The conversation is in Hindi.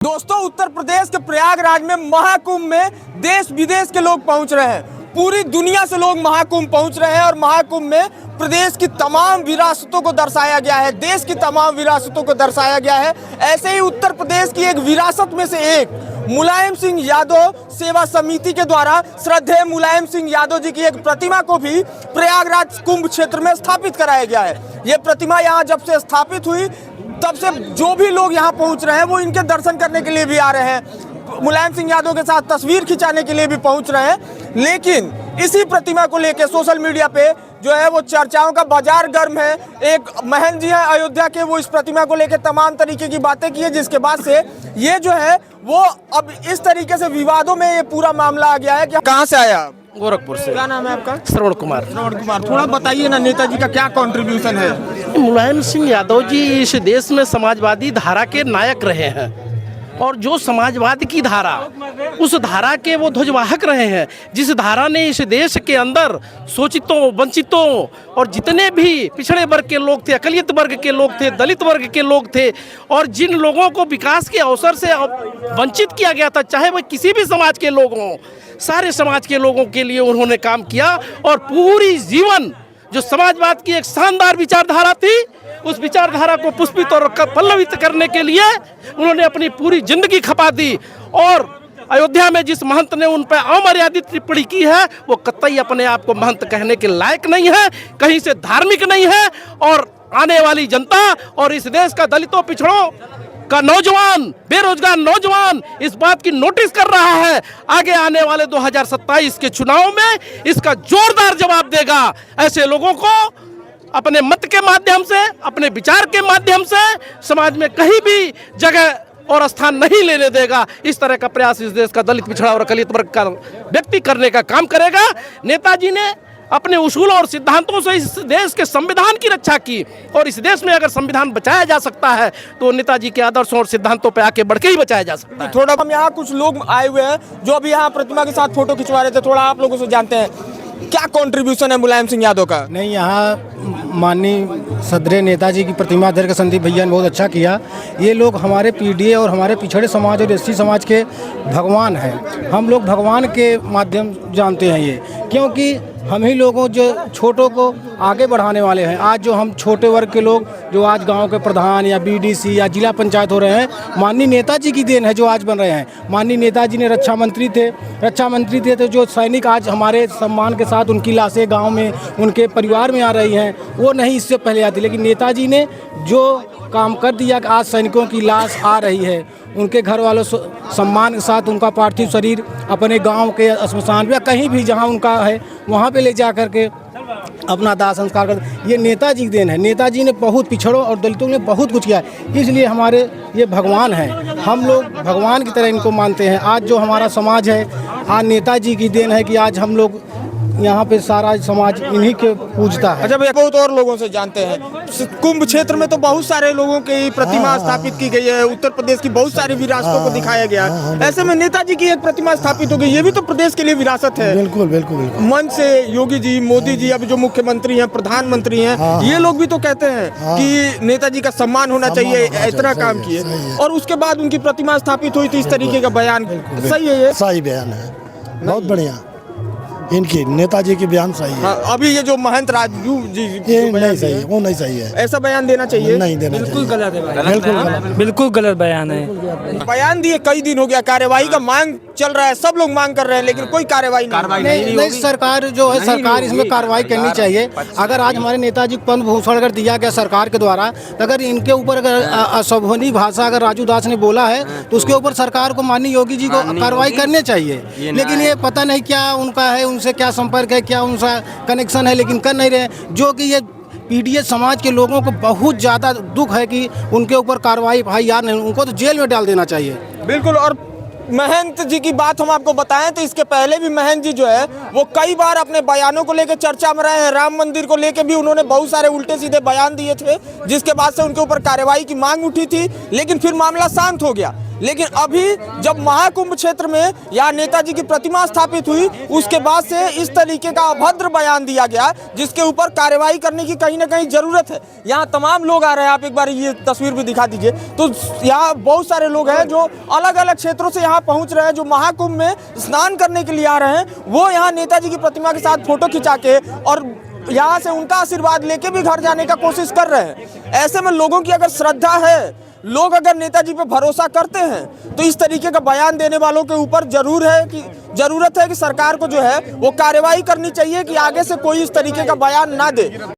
दोस्तों, उत्तर प्रदेश के प्रयागराज में महाकुंभ में देश विदेश के लोग पहुंच रहे हैं। पूरी दुनिया से लोग महाकुंभ पहुंच रहे हैं और महाकुंभ में प्रदेश की तमाम विरासतों को दर्शाया गया है, देश की तमाम विरासतों को दर्शाया गया है। ऐसे ही उत्तर प्रदेश की एक विरासत में से एक मुलायम सिंह यादव सेवा समिति के द्वारा श्रद्धेय मुलायम सिंह यादव जी की एक प्रतिमा को भी प्रयागराज कुंभ क्षेत्र में स्थापित कराया गया है। ये प्रतिमा यहाँ जब से स्थापित हुई तब से जो भी लोग यहाँ पहुँच रहे हैं वो इनके दर्शन करने के लिए भी आ रहे हैं, मुलायम सिंह यादव के साथ तस्वीर खिंचाने के लिए भी पहुँच रहे हैं। लेकिन इसी प्रतिमा को लेकर सोशल मीडिया पे जो है वो चर्चाओं का बाजार गर्म है। एक महंत जी हैं अयोध्या के, वो इस प्रतिमा को लेकर तमाम तरीके की बातें की है, जिसके बाद से ये जो है वो अब इस तरीके से विवादों में ये पूरा मामला आ गया है। कि कहाँ से आया? गोरखपुर से। क्या नाम है आपका? श्रवण कुमार। श्रवण कुमार, थोड़ा बताइए ना नेताजी का क्या कंट्रीब्यूशन है? मुलायम सिंह यादव जी इस देश में समाजवादी धारा के नायक रहे हैं और जो समाजवाद की धारा, उस धारा के वो ध्वजवाहक रहे हैं, जिस धारा ने इस देश के अंदर शोषितों, वंचितों और जितने भी पिछड़े वर्ग के लोग थे, अकलियत वर्ग के लोग थे, दलित वर्ग के लोग थे और जिन लोगों को विकास के अवसर से वंचित किया गया था, चाहे वह किसी भी समाज के लोग हों, सारे समाज के लोगों के लिए उन्होंने काम किया और पूरी जीवन जो समाजवाद की एक शानदार विचारधारा थी, उस विचारधारा को पुष्पित और पल्लवित करने के लिए उन्होंने अपनी पूरी जिंदगी खपा दी। और अयोध्या में जिस महंत ने उन पर अमर्यादित टिप्पणी की है वो कतई अपने आप को महंत कहने के लायक नहीं है, कहीं से धार्मिक नहीं है। और आने वाली जनता और इस देश का दलितों, पिछड़ों का नौजवान, बेरोजगार नौजवान इस बात की नोटिस कर रहा है। आगे आने वाले 2027 के चुनाव में इसका जोरदार जवाब देगा। ऐसे लोगों को अपने मत के माध्यम से, अपने विचार के माध्यम से समाज में कहीं भी जगह और स्थान नहीं लेने देगा। इस तरह का प्रयास इस देश का दलित, पिछड़ा और अकलियत वर्ग का व्यक्ति करने का काम करेगा। नेताजी ने अपने उसूल और सिद्धांतों से इस देश के संविधान की रक्षा की और इस देश में अगर संविधान बचाया जा सकता है तो नेताजी के आदर्शों और सिद्धांतों पर आके बढ़ के ही बचाया जा सकता है। थोड़ा हम यहाँ कुछ लोग आए हुए हैं जो अभी यहाँ प्रतिमा के साथ फोटो खिंचवा रहे थे, थोड़ा आप लोगों से जानते हैं क्या कंट्रीब्यूशन है मुलायम सिंह यादव का? नहीं, यहाँ माननीय सदरे नेताजी की प्रतिमा अध्यक्ष संदीप भैया ने बहुत अच्छा किया। ये लोग हमारे पीडीए और हमारे पिछड़े समाज और एससी समाज के भगवान हैं। हम लोग भगवान के माध्यम जानते हैं ये, क्योंकि हम ही लोगों जो छोटों को आगे बढ़ाने वाले हैं। आज जो हम छोटे वर्ग के लोग जो आज गांव के प्रधान या बीडीसी या जिला पंचायत हो रहे हैं, माननीय नेताजी की देन है जो आज बन रहे हैं। माननीय नेताजी ने रक्षा मंत्री थे तो जो सैनिक आज हमारे सम्मान के साथ उनकी लाशें गांव में उनके परिवार में आ रही हैं, वो नहीं इससे पहले आती। लेकिन नेताजी ने जो काम कर दिया कि आज सैनिकों की लाश आ रही है, उनके घर वालों सम्मान के साथ उनका पार्थिव शरीर अपने गांव के श्मशान या कहीं भी जहां उनका है वहां पे ले जा करके अपना दाह संस्कार कर। ये नेताजी की देन है। नेताजी ने बहुत पिछड़ों और दलितों ने बहुत कुछ किया, इसलिए हमारे ये भगवान हैं। हम लोग भगवान की तरह इनको मानते हैं। आज जो हमारा समाज है, आज नेताजी की देन है कि आज हम लोग यहाँ पे सारा समाज इन्हीं के पूजता है। अच्छा भैया, बहुत और लोगों से जानते हैं, कुंभ क्षेत्र में तो बहुत सारे लोगों की प्रतिमा स्थापित की गई है, उत्तर प्रदेश की बहुत सारी विरासतों को दिखाया गया है। ऐसे में नेताजी की एक प्रतिमा स्थापित हो गई, ये भी तो प्रदेश के लिए विरासत है। बिल्कुल बिल्कुल बिल्कुल। मन से योगी जी, मोदी जी, अब जो मुख्यमंत्री हैं, प्रधानमंत्री हैं, ये लोग भी तो कहते हैं कि नेताजी का सम्मान होना चाहिए, इतना काम किए और उसके बाद उनकी प्रतिमा स्थापित हुई थी। इस तरीके का बयान सही है? ये सही बयान है, बहुत बढ़िया। इनकी नेताजी की बयान सही है। अभी ये जो महंत राजू जी नहीं सही है, वो नहीं सही है। ऐसा बयान देना चाहिए? नहीं देना चाहिए। बिल्कुल गलत है, बिल्कुल गलत बयान है। बयान दिए कई दिन हो गया, कार्यवाही का मांग चल रहा है, सब लोग मांग कर रहे हैं, लेकिन कोई कार्यवाही नहीं। सरकार जो है, सरकार इसमें कार्रवाई करनी चाहिए। अगर आज हमारे नेताजी को पद्म भूषण अगर दिया गया सरकार के द्वारा, तो अगर इनके ऊपर अगर अशोभनीय भाषा अगर राजू दास ने बोला है तो उसके ऊपर सरकार को, माननीय योगी जी को कार्रवाई करनी चाहिए। लेकिन ये पता नहीं क्या उनका है, उनसे क्या संपर्क है, क्या उनका कनेक्शन है, लेकिन कर नहीं रहे। जो कि ये पीडीए समाज के लोगों को बहुत ज़्यादा दुख है कि उनके ऊपर कार्रवाई, भाई यार नहीं, उनको तो जेल में डाल देना चाहिए। बिल्कुल। और महंत जी की बात हम आपको बताएं तो इसके पहले भी महंत जी जो है वो कई बार अपने बयानों को लेकर चर्चा में रहे हैं। राम मंदिर को लेकर भी उन्होंने बहुत सारे उल्टे सीधे बयान दिए थे, जिसके बाद से उनके ऊपर कार्रवाई की मांग उठी थी, लेकिन फिर मामला शांत हो गया। लेकिन अभी जब महाकुंभ क्षेत्र में यहाँ नेताजी की प्रतिमा स्थापित हुई, उसके बाद से इस तरीके का अभद्र बयान दिया गया जिसके ऊपर कार्रवाई करने की कहीं ना कहीं जरूरत है। यहाँ तमाम लोग आ रहे हैं, आप एक बार ये तस्वीर भी दिखा दीजिए। तो यहाँ बहुत सारे लोग हैं जो अलग अलग क्षेत्रों से यहाँ पहुँच रहे हैं, जो महाकुंभ में स्नान करने के लिए आ रहे हैं। वो यहाँ नेताजी की प्रतिमा के साथ फोटो खिंचा के और यहाँ से उनका आशीर्वाद लेके भी घर जाने का कोशिश कर रहे हैं। ऐसे में लोगों की अगर श्रद्धा है, लोग अगर नेताजी पे भरोसा करते हैं, तो इस तरीके का बयान देने वालों के ऊपर जरूरत है कि सरकार को जो है वो कार्रवाई करनी चाहिए कि आगे से कोई इस तरीके का बयान ना दे।